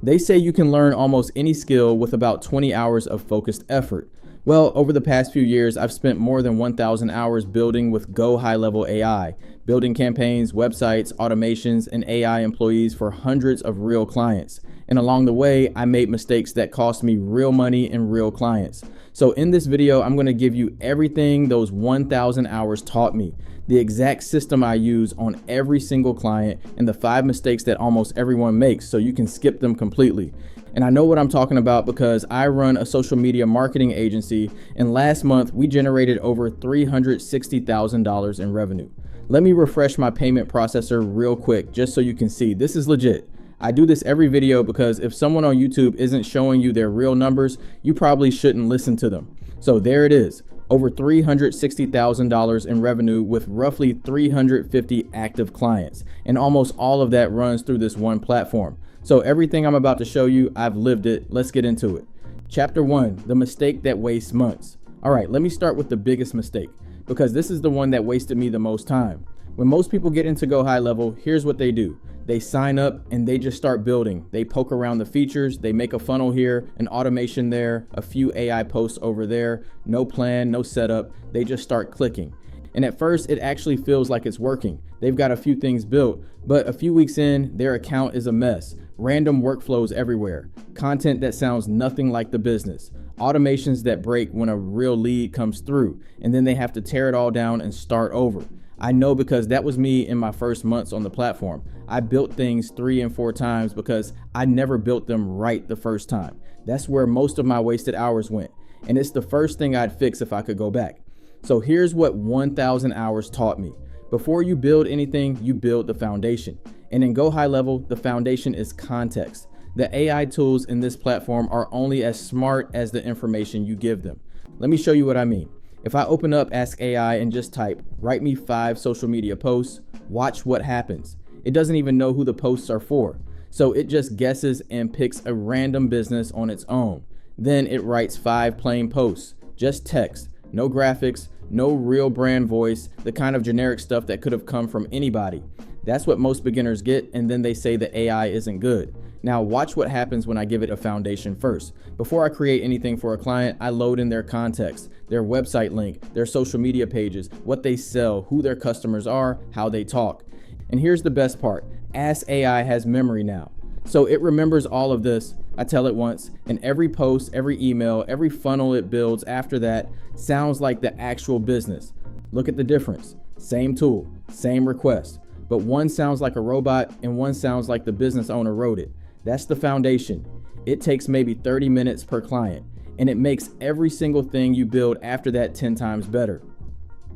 They say you can learn almost any skill with about 20 hours of focused effort. Well, over the past few years, I've spent more than 1,000 hours building with GoHighLevel AI, building campaigns, websites, automations, and AI employees for hundreds of real clients. And along the way, I made mistakes that cost me real money and real clients. So in this video, I'm going to give you everything those 1,000 hours taught me, the exact system I use on every single client, and the 5 mistakes that almost everyone makes so you can skip them completely. And I know what I'm talking about because I run a social media marketing agency, and last month we generated over $360,000 in revenue. Let me refresh my payment processor real quick just so you can see this is legit. I do this every video because if someone on YouTube isn't showing you their real numbers, you probably shouldn't listen to them. So there it is, over $360,000 in revenue with roughly 350 active clients. And almost all of that runs through this one platform. So everything I'm about to show you, I've lived it. Let's get into it. Chapter 1, the mistake that wastes months. All right, let me start with the biggest mistake because this is the one that wasted me the most time. When most people get into GoHighLevel, here's what they do. They sign up and they just start building. They poke around the features. They make a funnel here, an automation there, a few AI posts over there, no plan, no setup. They just start clicking. And at first, it actually feels like it's working. They've got a few things built, but a few weeks in, their account is a mess. Random workflows everywhere, content that sounds nothing like the business, automations that break when a real lead comes through, and then they have to tear it all down and start over. I know because that was me in my first months on the platform. I built things 3 and 4 times because I never built them right the first time. That's where most of my wasted hours went, and it's the first thing I'd fix if I could go back. So here's what 1,000 hours taught me. Before you build anything, you build the foundation. And in GoHighLevel, the foundation is context. The AI tools in this platform are only as smart as the information you give them. Let me show you what I mean. If I open up Ask AI and just type, write me 5 social media posts, watch what happens. It doesn't even know who the posts are for. So it just guesses and picks a random business on its own. Then it writes 5 plain posts, just text, no graphics, no real brand voice, the kind of generic stuff that could have come from anybody. That's what most beginners get, and then they say the AI isn't good. Now watch what happens when I give it a foundation first. Before I create anything for a client, I load in their context, their website link, their social media pages, what they sell, who their customers are, how they talk. And here's the best part, Ask AI has memory now. So it remembers all of this. I tell it once, and every post, every email, every funnel it builds after that sounds like the actual business. Look at the difference. Same tool, same request, but one sounds like a robot and one sounds like the business owner wrote it. That's the foundation. It takes maybe 30 minutes per client, and it makes every single thing you build after that 10 times better.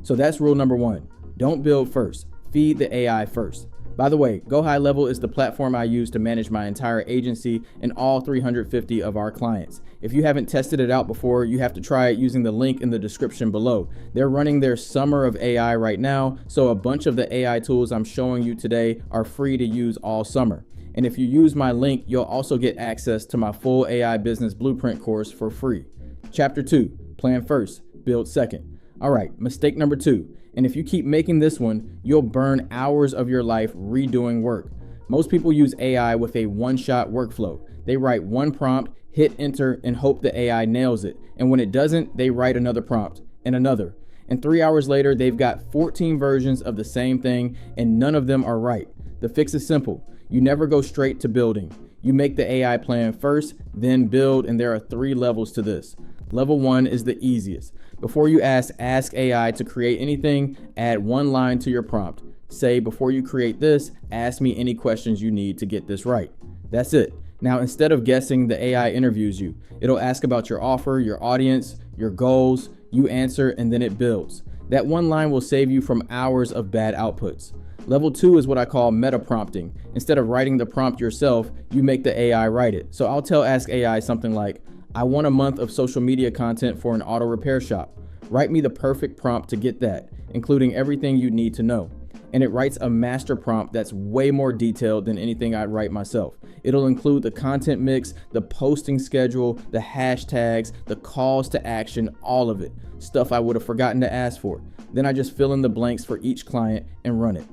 So that's rule number 1. Don't build first. Feed the AI first. By the way, GoHighLevel is the platform I use to manage my entire agency and all 350 of our clients. If you haven't tested it out before, you have to try it using the link in the description below. They're running their summer of AI right now, so a bunch of the AI tools I'm showing you today are free to use all summer. And if you use my link, you'll also get access to my full AI business blueprint course for free. Chapter 2, plan first, build second. All right, mistake number 2. And if you keep making this one, you'll burn hours of your life redoing work. Most people use AI with a one-shot workflow. They write one prompt, hit enter, and hope the AI nails it. And when it doesn't, they write another prompt and another. And 3 hours later, they've got 14 versions of the same thing, and none of them are right. The fix is simple. You never go straight to building. You make the AI plan first, then build, and there are 3 levels to this. Level 1 is the easiest. Before you ask AI to create anything, add 1 line to your prompt. Say, before you create this, ask me any questions you need to get this right. That's it. Now, instead of guessing, the AI interviews you. It'll ask about your offer, your audience, your goals. You answer, and then it builds. That 1 line will save you from hours of bad outputs. Level 2 is what I call meta prompting. Instead of writing the prompt yourself, you make the AI write it. So I'll tell Ask AI something like, I want a month of social media content for an auto repair shop. Write me the perfect prompt to get that, including everything you need to know. And it writes a master prompt that's way more detailed than anything I'd write myself. It'll include the content mix, the posting schedule, the hashtags, the calls to action, all of it. Stuff I would have forgotten to ask for. Then I just fill in the blanks for each client and run it.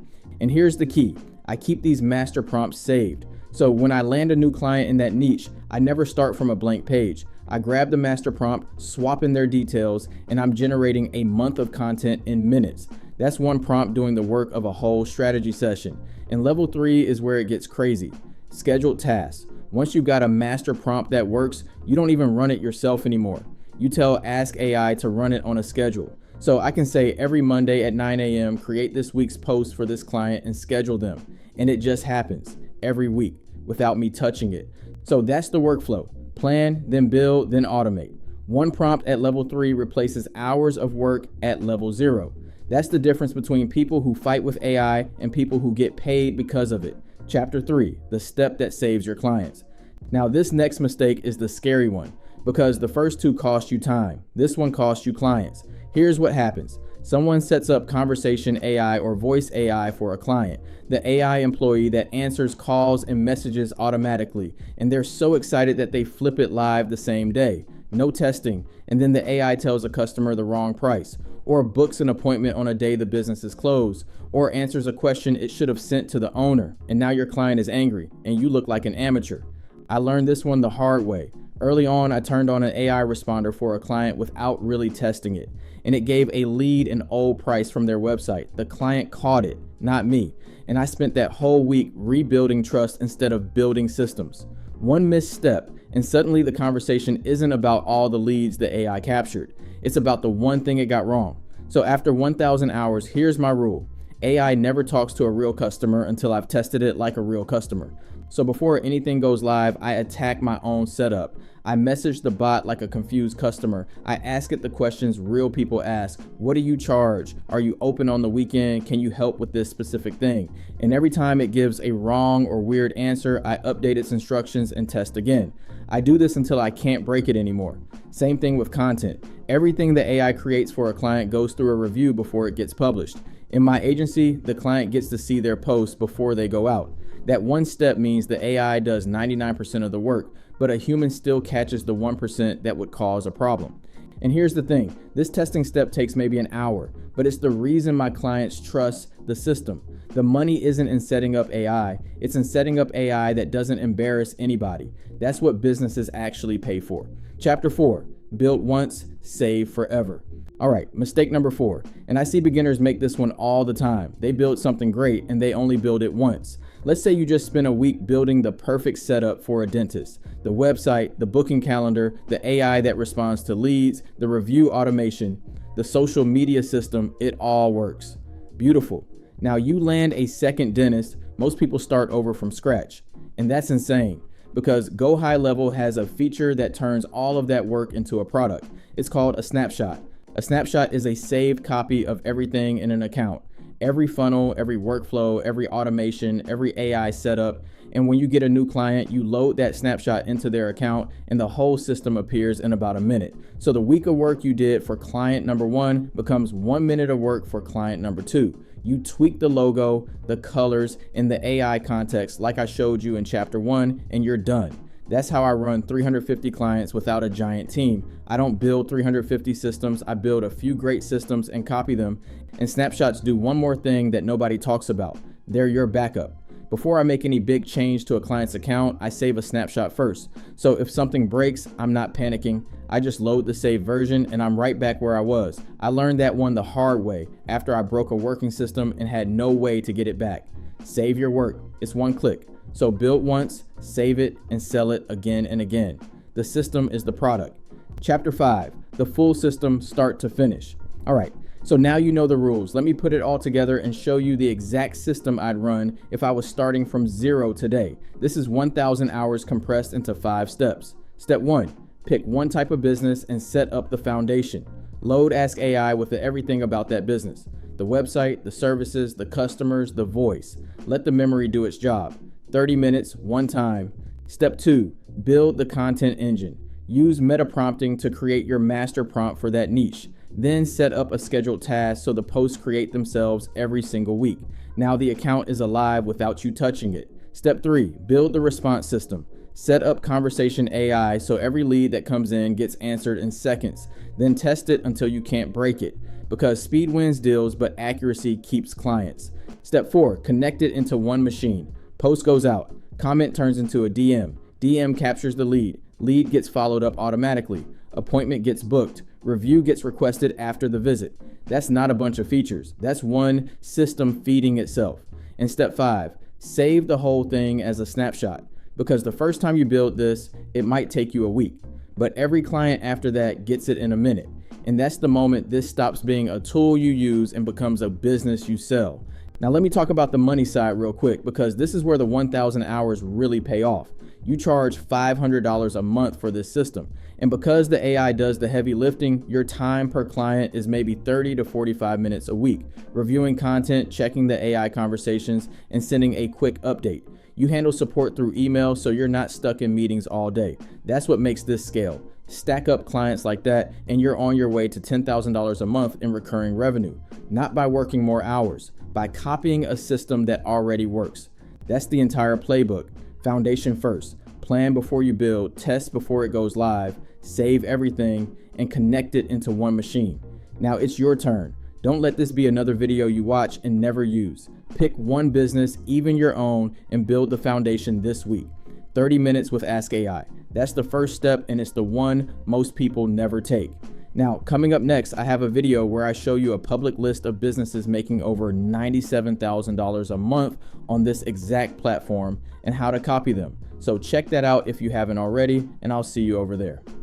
And here's the key. I keep these master prompts saved. So when I land a new client in that niche, I never start from a blank page. I grab the master prompt, swap in their details, and I'm generating a month of content in minutes. That's one prompt doing the work of a whole strategy session. And level 3 is where it gets crazy. Scheduled tasks. Once you've got a master prompt that works, you don't even run it yourself anymore. You tell Ask AI to run it on a schedule. So I can say every Monday at 9 a.m., create this week's post for this client and schedule them. And it just happens every week without me touching it. So that's the workflow. Plan, then build, then automate. One prompt at level 3 replaces hours of work at level 0. That's the difference between people who fight with AI and people who get paid because of it. Chapter 3, the step that saves your clients. Now this next mistake is the scary one because the first two cost you time. This one costs you clients. Here's what happens. Someone sets up conversation AI or voice AI for a client, the AI employee that answers calls and messages automatically, and they're so excited that they flip it live the same day. No testing, and then the AI tells a customer the wrong price, or books an appointment on a day the business is closed, or answers a question it should have sent to the owner, and now your client is angry, and you look like an amateur. I learned this one the hard way. Early on, I turned on an AI responder for a client without really testing it, and it gave a lead and old price from their website. The client caught it, not me, and I spent that whole week rebuilding trust instead of building systems. One misstep, and suddenly the conversation isn't about all the leads the AI captured. It's about the one thing it got wrong. So after 1,000 hours, here's my rule. AI never talks to a real customer until I've tested it like a real customer. So before anything goes live, I attack my own setup. I message the bot like a confused customer. I ask it the questions real people ask. What do you charge? Are you open on the weekend? Can you help with this specific thing? And every time it gives a wrong or weird answer, I update its instructions and test again. I do this until I can't break it anymore. Same thing with content. Everything the AI creates for a client goes through a review before it gets published. In my agency, the client gets to see their posts before they go out. That one step means the AI does 99% of the work, but a human still catches the 1% that would cause a problem. And here's the thing, this testing step takes maybe an hour, but it's the reason my clients trust the system. The money isn't in setting up AI, it's in setting up AI that doesn't embarrass anybody. That's what businesses actually pay for. Chapter 4, build once, save forever. All right, mistake number 4, and I see beginners make this one all the time. They build something great and they only build it once. Let's say you just spent a week building the perfect setup for a dentist. The website, the booking calendar, the AI that responds to leads, the review automation, the social media system, it all works. Beautiful. Now you land a second dentist, most people start over from scratch. And that's insane because GoHighLevel has a feature that turns all of that work into a product. It's called a snapshot. A snapshot is a saved copy of everything in an account. Every funnel, every workflow, every automation, every AI setup. And when you get a new client, you load that snapshot into their account and the whole system appears in about a minute. So the week of work you did for client number 1 becomes 1 minute of work for client number 2. You tweak the logo, the colors, and the AI context like I showed you in chapter 1, and you're done. That's how I run 350 clients without a giant team. I don't build 350 systems. I build a few great systems and copy them. And snapshots do one more thing that nobody talks about. They're your backup. Before I make any big change to a client's account, I save a snapshot first. So if something breaks, I'm not panicking. I just load the saved version and I'm right back where I was. I learned that one the hard way after I broke a working system and had no way to get it back. Save your work. It's one click. So build once, save it, and sell it again and again. The system is the product. Chapter 5, the full system start to finish. All right, so now you know the rules. Let me put it all together and show you the exact system I'd run if I was starting from 0 today. This is 1,000 hours compressed into 5 steps. Step 1, pick one type of business and set up the foundation. Load Ask AI with everything about that business. The website, the services, the customers, the voice. Let the memory do its job. 30 minutes, one time. Step 2, build the content engine. Use meta prompting to create your master prompt for that niche. Then set up a scheduled task so the posts create themselves every single week. Now the account is alive without you touching it. Step 3, build the response system. Set up conversation AI so every lead that comes in gets answered in seconds. Then test it until you can't break it. Because speed wins deals, but accuracy keeps clients. Step 4, connect it into one machine. Post goes out. Comment turns into a DM. DM captures the lead. Lead gets followed up automatically. Appointment gets booked. Review gets requested after the visit. That's not a bunch of features. That's one system feeding itself. And step 5, save the whole thing as a snapshot. Because the first time you build this, it might take you a week. But every client after that gets it in a minute. And that's the moment this stops being a tool you use and becomes a business you sell. Now let me talk about the money side real quick, because this is where the 1,000 hours really pay off. You charge $500 a month for this system. And because the AI does the heavy lifting, your time per client is maybe 30 to 45 minutes a week, reviewing content, checking the AI conversations, and sending a quick update. You handle support through email, so you're not stuck in meetings all day. That's what makes this scale. Stack up clients like that, and you're on your way to $10,000 a month in recurring revenue. Not by working more hours, by copying a system that already works. That's the entire playbook. Foundation first. Plan before you build, test before it goes live, save everything, and connect it into one machine. Now it's your turn. Don't let this be another video you watch and never use. Pick one business, even your own, and build the foundation this week. 30 minutes with Ask AI. That's the first step, and it's the one most people never take. Now, coming up next, I have a video where I show you a public list of businesses making over $97,000 a month on this exact platform and how to copy them. So check that out if you haven't already, and I'll see you over there.